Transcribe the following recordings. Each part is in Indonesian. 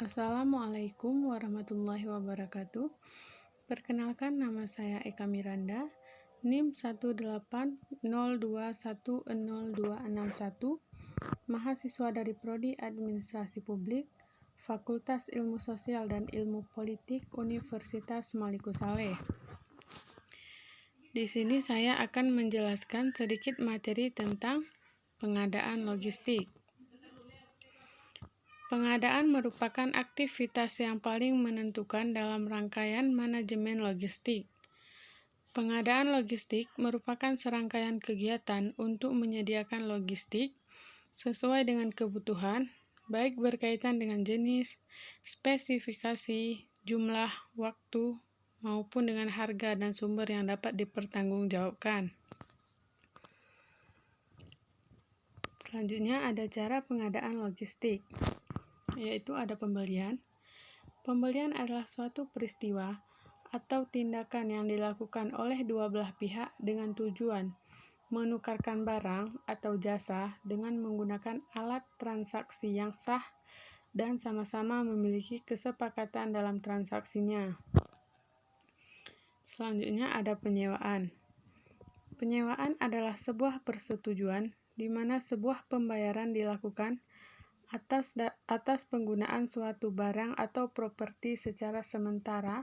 Assalamualaikum warahmatullahi wabarakatuh. Perkenalkan, nama saya Eka Miranda, NIM 180210261, mahasiswa dari Prodi Administrasi Publik, Fakultas Ilmu Sosial dan Ilmu Politik Universitas Maliku Saleh. Di sini saya akan menjelaskan sedikit materi tentang pengadaan logistik. Pengadaan merupakan aktivitas yang paling menentukan dalam rangkaian manajemen logistik. Pengadaan logistik merupakan serangkaian kegiatan untuk menyediakan logistik sesuai dengan kebutuhan, baik berkaitan dengan jenis, spesifikasi, jumlah, waktu, maupun dengan harga dan sumber yang dapat dipertanggungjawabkan. Selanjutnya ada cara pengadaan logistik, yaitu ada pembelian. Pembelian adalah suatu peristiwa atau tindakan yang dilakukan oleh dua belah pihak dengan tujuan menukarkan barang atau jasa dengan menggunakan alat transaksi yang sah dan sama-sama memiliki kesepakatan dalam transaksinya. Selanjutnya ada penyewaan. Penyewaan adalah sebuah persetujuan di mana sebuah pembayaran dilakukan atas penggunaan suatu barang atau properti secara sementara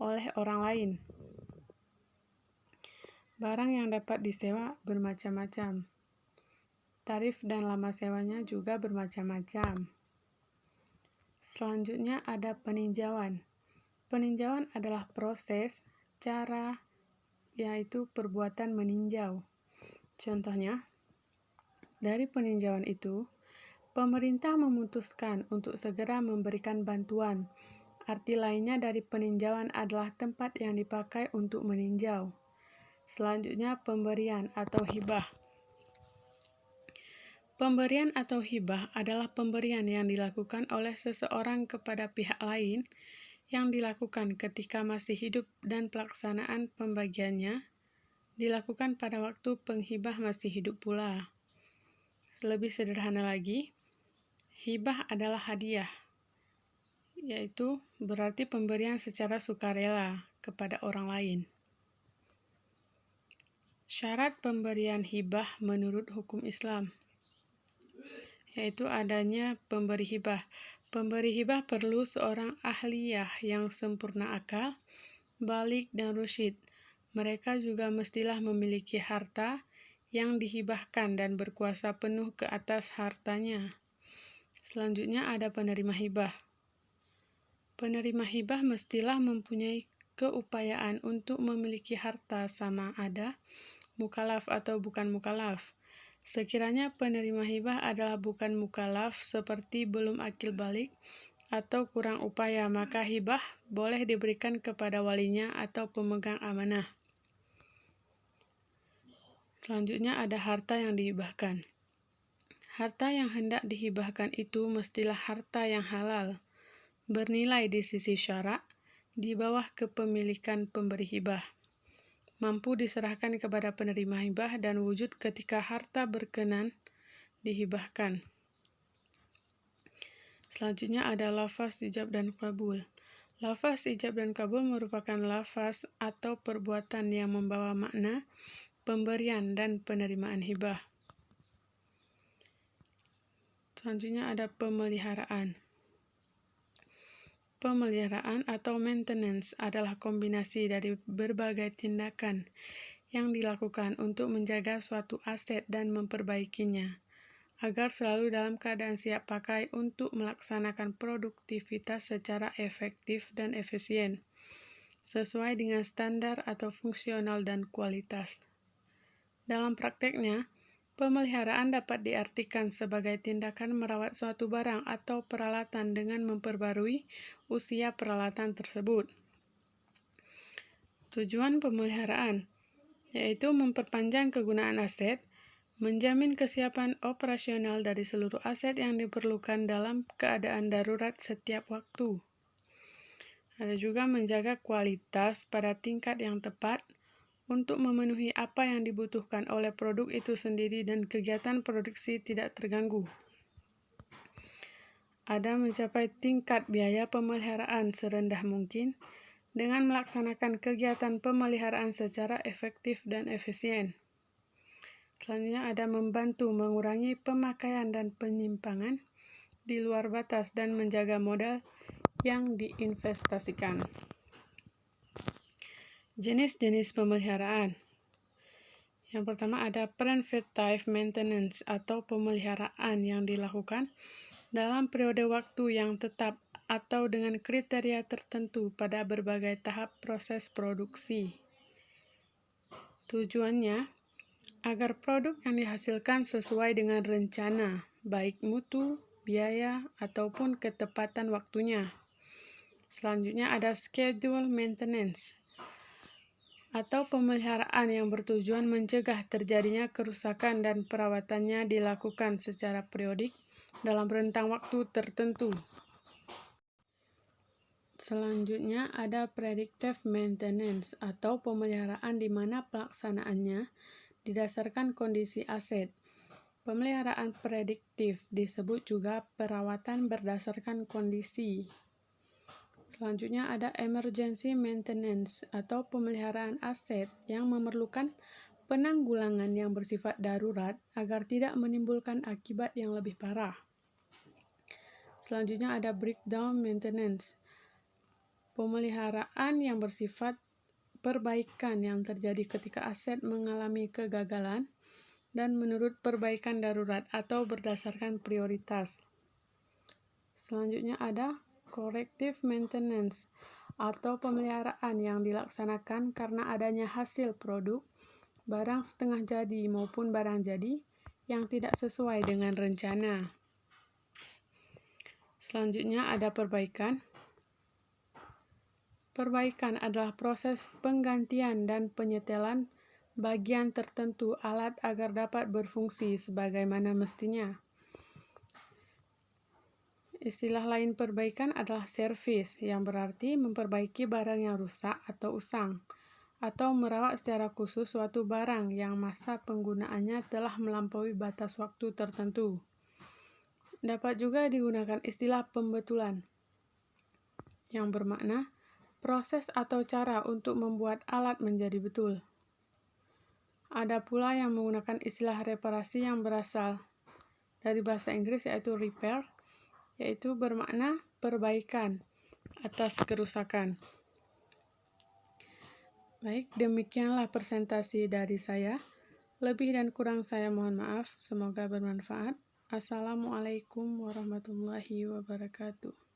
oleh orang lain. Barang yang dapat disewa bermacam-macam. Tarif dan lama sewanya juga bermacam-macam. Selanjutnya ada peninjauan. Peninjauan adalah proses, cara, yaitu perbuatan meninjau. Contohnya, dari peninjauan itu, pemerintah memutuskan untuk segera memberikan bantuan. Arti lainnya dari peninjauan adalah tempat yang dipakai untuk meninjau. Selanjutnya, pemberian atau hibah. Pemberian atau hibah adalah pemberian yang dilakukan oleh seseorang kepada pihak lain yang dilakukan ketika masih hidup dan pelaksanaan pembagiannya dilakukan pada waktu penghibah masih hidup pula. Lebih sederhana lagi, hibah adalah hadiah, yaitu berarti pemberian secara sukarela kepada orang lain. Syarat pemberian hibah menurut hukum Islam, yaitu adanya pemberi hibah. Pemberi hibah perlu seorang ahliyah yang sempurna akal, baligh dan rusyid. Mereka juga mestilah memiliki harta yang dihibahkan dan berkuasa penuh ke atas hartanya. Selanjutnya ada penerima hibah. Penerima hibah mestilah mempunyai keupayaan untuk memiliki harta sama ada mukalaf atau bukan mukalaf. Sekiranya penerima hibah adalah bukan mukalaf seperti belum akil balik atau kurang upaya, maka hibah boleh diberikan kepada walinya atau pemegang amanah. Selanjutnya ada harta yang dihibahkan. Harta yang hendak dihibahkan itu mestilah harta yang halal, bernilai di sisi syarak, di bawah kepemilikan pemberi hibah, mampu diserahkan kepada penerima hibah dan wujud ketika harta berkenan dihibahkan. Selanjutnya ada lafaz ijab dan qabul. Lafaz ijab dan qabul merupakan lafaz atau perbuatan yang membawa makna pemberian dan penerimaan hibah. Selanjutnya ada pemeliharaan. Pemeliharaan atau maintenance adalah kombinasi dari berbagai tindakan yang dilakukan untuk menjaga suatu aset dan memperbaikinya, agar selalu dalam keadaan siap pakai untuk melaksanakan produktivitas secara efektif dan efisien, sesuai dengan standar atau fungsional dan kualitas. Dalam prakteknya, pemeliharaan dapat diartikan sebagai tindakan merawat suatu barang atau peralatan dengan memperbarui usia peralatan tersebut. Tujuan pemeliharaan yaitu memperpanjang kegunaan aset, menjamin kesiapan operasional dari seluruh aset yang diperlukan dalam keadaan darurat setiap waktu. Ada juga menjaga kualitas pada tingkat yang tepat untuk memenuhi apa yang dibutuhkan oleh produk itu sendiri dan kegiatan produksi tidak terganggu. ada mencapai tingkat biaya pemeliharaan serendah mungkin dengan melaksanakan kegiatan pemeliharaan secara efektif dan efisien. Selanjutnya ada membantu mengurangi pemakaian dan penyimpangan di luar batas dan menjaga modal yang diinvestasikan. Jenis-jenis pemeliharaan. Yang pertama ada preventive maintenance atau pemeliharaan yang dilakukan dalam periode waktu yang tetap atau dengan kriteria tertentu pada berbagai tahap proses produksi. Tujuannya agar produk yang dihasilkan sesuai dengan rencana, baik mutu, biaya, ataupun ketepatan waktunya. Selanjutnya ada schedule maintenance atau pemeliharaan yang bertujuan mencegah terjadinya kerusakan dan perawatannya dilakukan secara periodik dalam rentang waktu tertentu. Selanjutnya ada predictive maintenance atau pemeliharaan di mana pelaksanaannya didasarkan kondisi aset. Pemeliharaan prediktif disebut juga perawatan berdasarkan kondisi. Selanjutnya ada emergency maintenance atau pemeliharaan aset yang memerlukan penanggulangan yang bersifat darurat agar tidak menimbulkan akibat yang lebih parah. Selanjutnya ada breakdown maintenance, pemeliharaan yang bersifat perbaikan yang terjadi ketika aset mengalami kegagalan dan menurut perbaikan darurat atau berdasarkan prioritas. Selanjutnya ada corrective maintenance atau pemeliharaan yang dilaksanakan karena adanya hasil produk, barang setengah jadi maupun barang jadi yang tidak sesuai dengan rencana. Selanjutnya ada perbaikan. Perbaikan adalah proses penggantian dan penyetelan bagian tertentu alat agar dapat berfungsi sebagaimana mestinya. Istilah lain perbaikan adalah servis, yang berarti memperbaiki barang yang rusak atau usang, atau merawat secara khusus suatu barang yang masa penggunaannya telah melampaui batas waktu tertentu. Dapat juga digunakan istilah pembetulan, yang bermakna proses atau cara untuk membuat alat menjadi betul. Ada pula yang menggunakan istilah reparasi yang berasal dari bahasa Inggris yaitu repair, yaitu bermakna perbaikan atas kerusakan. Baik, demikianlah presentasi dari saya. Lebih dan kurang saya mohon maaf. Semoga bermanfaat. Assalamualaikum warahmatullahi wabarakatuh.